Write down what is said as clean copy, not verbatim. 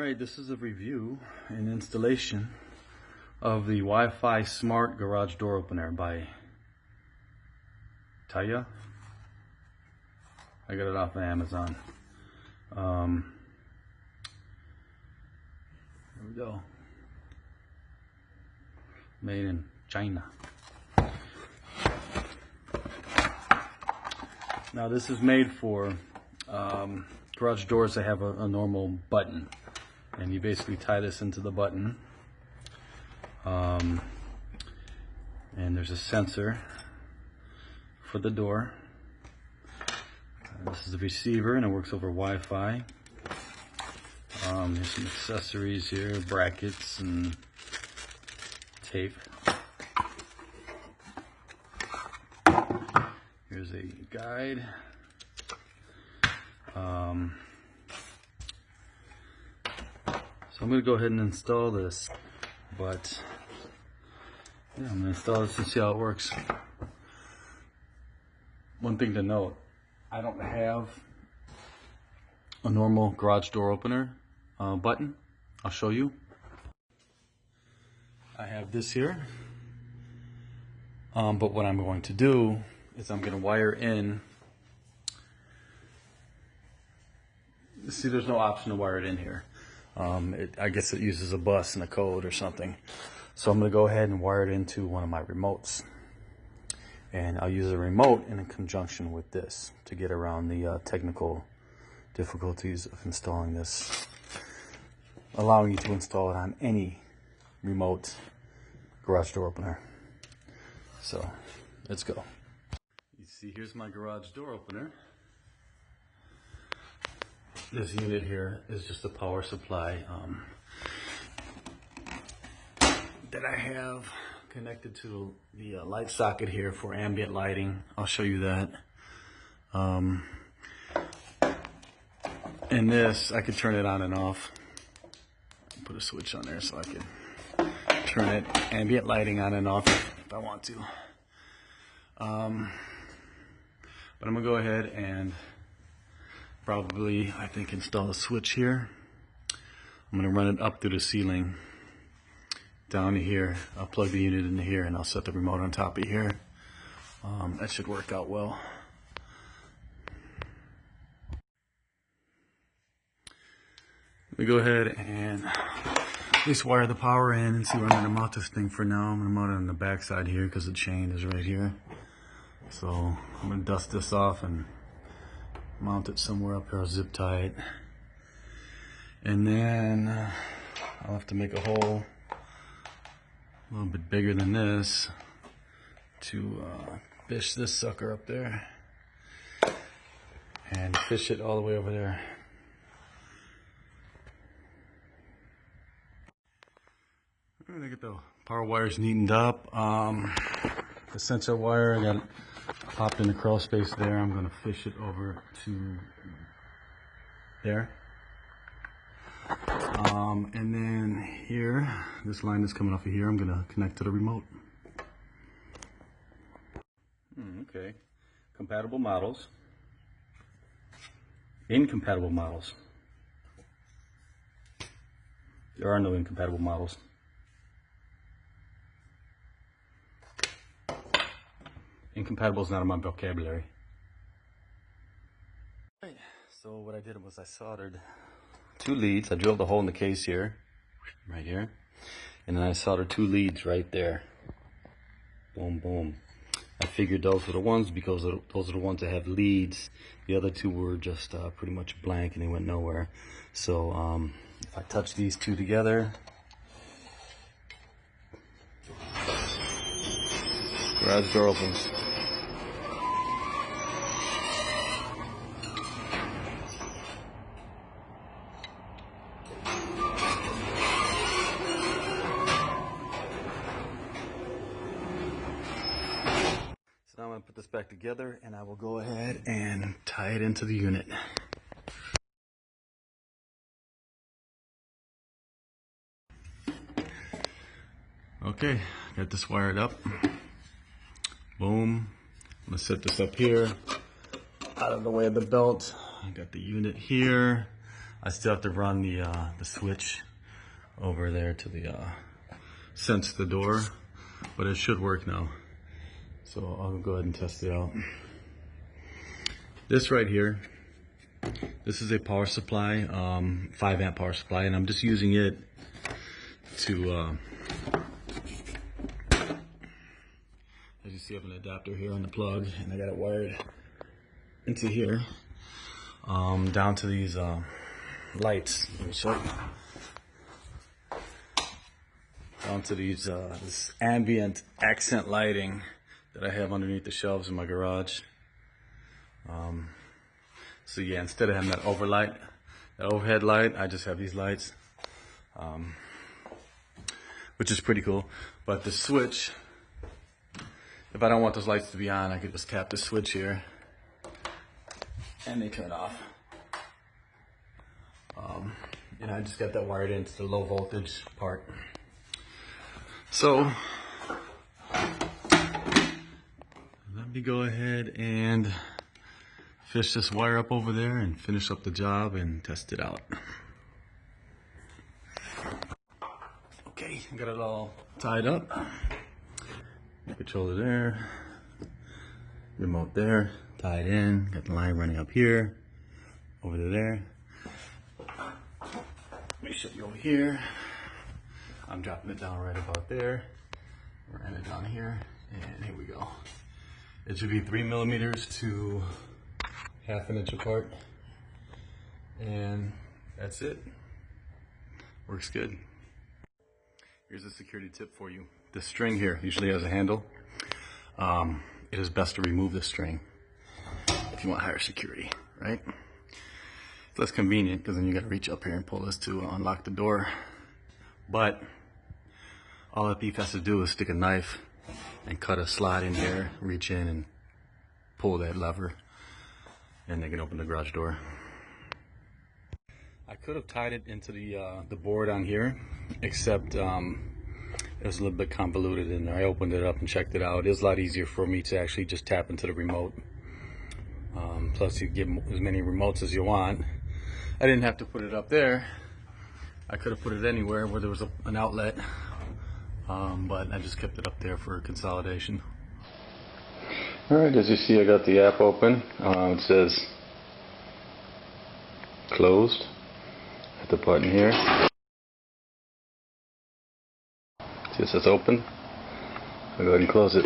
Alright, this is a review and installation of the Wi-Fi Smart Garage Door Opener by Taya. I got it off of Amazon. There we go. Made in China. Now this is made for garage doors that have a normal button. And you basically tie this into the button. And there's a sensor for the door. This is the receiver and it works over Wi-Fi. There's some accessories here, brackets and tape. Here's a guide. So I'm going to go ahead and install this, but yeah, I'm going to install this and see how it works. One thing to note, I don't have a normal garage door opener button. I'll show you. I have this here, but what I'm going to do is I'm going to wire in. See, there's no option to wire it in here. I guess it uses a bus and a code or something. So I'm going to go ahead and wire it into one of my remotes. And I'll use a remote in conjunction with this to get around the technical difficulties of installing this. Allowing you to install it on any remote garage door opener. So, let's go. You see, here's my garage door opener. This unit here is just a power supply that I have connected to the light socket here for ambient lighting. I'll show you that. And this, I could turn it on and off. Put a switch on there so I can turn it ambient lighting on and off if I want to. But I'm gonna go ahead and probably, I think, install a switch here. I'm going to run it up through the ceiling down to here. I'll plug the unit into here and I'll set the remote on top of here. That should work out well. Let me go ahead and at least wire the power in and see where I'm going to mount this thing for now. I'm going to mount it on the back side here because the chain is right here. So I'm going to dust this off and mount it somewhere up here. I'll zip tie it, and then I'll have to make a hole a little bit bigger than this to fish this sucker up there and fish it all the way over there. I'm gonna get the power wires neatened up. The sensor wire, I got it popped in the crawl space there. I'm going to fish it over to there. And then here, this line that's coming off of here, I'm going to connect to the remote. Okay. Compatible models. Incompatible models. There are no incompatible models. Incompatible is not in my vocabulary. Right, so what I did was I soldered two leads. I drilled a hole in the case here, right here, and then I soldered two leads right there. Boom, boom. I figured those were the ones because those are the ones that have leads. The other two were just pretty much blank and they went nowhere. So if I touch these two together, garage door opens. So now I'm going to put this back together and I will go ahead and tie it into the unit. Okay, got this wired up. Boom. I'm going to set this up here out of the way of the belt. I got the unit here. I still have to run the switch over there to the sense the door, but it should work now. So I'll go ahead and test it out. This right here, this is a power supply, 5 amp power supply, and I'm just using it to, as you see, I have an adapter here on the plug, and I got it wired into here, down to these lights. Let me show you. Down to these this ambient accent lighting that I have underneath the shelves in my garage. So yeah, instead of having that overhead light, I just have these lights, which is pretty cool. But the switch, if I don't want those lights to be on, I could just tap the switch here and they turn off. And I just got that wired into the low voltage part. So let me go ahead and fish this wire up over there and finish up the job and test it out. Okay, I got it all tied up. Controller there, remote there, tied in, got the line running up here, over to there. Let me show you over here. I'm dropping it down right about there. Running it down here, and here we go. It should be 3 millimeters to 1/2 inch apart, and that's it. Works good. Here's a security tip for you. This string here usually has a handle. It is best to remove this string if you want higher security, right? It's less convenient because then you got to reach up here and pull this to unlock the door. But all a thief has to do is stick a knife and cut a slot in here, reach in and pull that lever, and they can open the garage door. I could have tied it into the board on here, except it was a little bit convoluted in there. I opened it up and checked it out. It was a lot easier for me to actually just tap into the remote. Plus you get as many remotes as you want. I didn't have to put it up there. I could have put it anywhere where there was an outlet, but I just kept it up there for consolidation. Alright, as you see, I got the app open. It says closed. Hit the button here. See, it says open. I'll go ahead and close it.